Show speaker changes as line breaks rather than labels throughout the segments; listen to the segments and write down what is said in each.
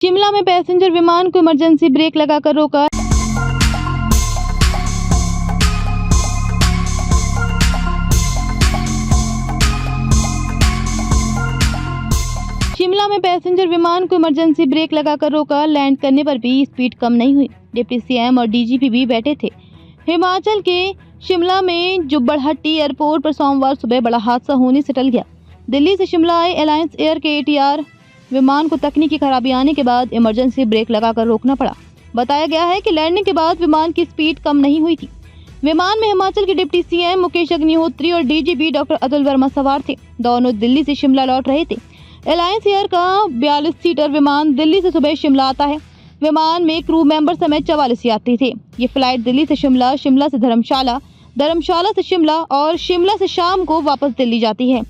शिमला में पैसेंजर विमान को इमरजेंसी ब्रेक लगाकर रोका। शिमला में पैसेंजर विमान को इमरजेंसी ब्रेक लगाकर रोका। लैंड करने पर भी स्पीड कम नहीं हुई। डिप्टी सीएम और डीजीपी भी बैठे थे। हिमाचल के शिमला में जुब्बड़हट्टी एयरपोर्ट पर सोमवार सुबह बड़ा हादसा होने से टल गया। दिल्ली से शिमला आए एलायंस एयर के ATR विमान को तकनीकी खराबी आने के बाद इमरजेंसी ब्रेक लगाकर रोकना पड़ा। बताया गया है कि लैंडिंग के बाद विमान की स्पीड कम नहीं हुई थी। विमान में हिमाचल के डिप्टी सीएम मुकेश अग्निहोत्री और डीजीपी डॉक्टर अतुल वर्मा सवार थे। दोनों दिल्ली से शिमला लौट रहे थे। एलायंस एयर का 42 सीटर विमान दिल्ली से सुबह शिमला आता है। विमान में क्रू मेंबर समेत 44 यात्री थे। ये फ्लाइट दिल्ली से शिमला, शिमला से धर्मशाला, धर्मशाला से शिमला और शिमला से शाम को वापस दिल्ली जाती है।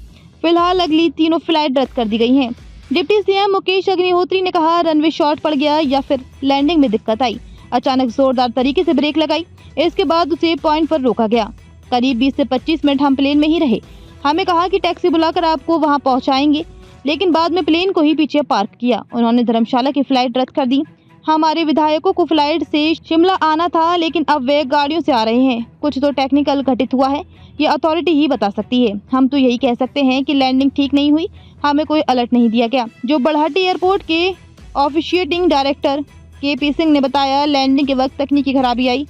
फिलहाल अगली तीनों फ्लाइट रद्द कर दी गई हैं। डिप्टी सीएम मुकेश अग्निहोत्री ने कहा, रनवे शॉर्ट पड़ गया या फिर लैंडिंग में दिक्कत आई। अचानक जोरदार तरीके से ब्रेक लगाई। इसके बाद उसे पॉइंट पर रोका गया। करीब 20 से 25 मिनट हम प्लेन में ही रहे। हमें कहा कि टैक्सी बुलाकर आपको वहां पहुंचाएंगे, लेकिन बाद में प्लेन को ही पीछे पार्क किया। उन्होंने धर्मशाला की फ्लाइट रद्द कर दी। हमारे विधायकों को फ्लाइट से शिमला आना था, लेकिन अब वे गाड़ियों से आ रहे हैं। कुछ तो टेक्निकल घटित हुआ है, ये अथॉरिटी ही बता सकती है। हम तो यही कह सकते हैं कि लैंडिंग ठीक नहीं हुई। हमें कोई अलर्ट नहीं दिया गया। जुब्बड़हट्टी एयरपोर्ट के ऑफिशिएटिंग डायरेक्टर KP सिंह ने बताया, लैंडिंग के वक्त तकनीकी खराबी आई।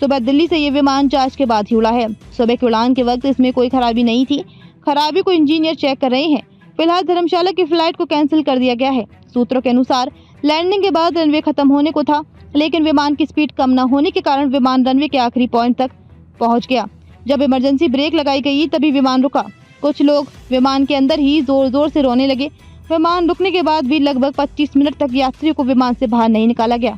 सुबह दिल्ली से ये विमान जांच के बाद ही उड़ा है। सुबह की उड़ान के वक्त इसमें कोई खराबी नहीं थी। खराबी को इंजीनियर चेक कर रहे हैं। फिलहाल धर्मशाला की फ्लाइट को कैंसिल कर दिया गया है। सूत्रों के अनुसार लैंडिंग के बाद रनवे खत्म होने को था, लेकिन विमान की स्पीड कम न होने के कारण विमान रनवे के आखिरी पॉइंट तक पहुंच गया। जब इमरजेंसी ब्रेक लगाई गई तभी विमान रुका। कुछ लोग विमान के अंदर ही जोर जोर से रोने लगे। विमान रुकने के बाद भी लगभग 25 मिनट तक यात्रियों को विमान से बाहर नहीं निकाला गया।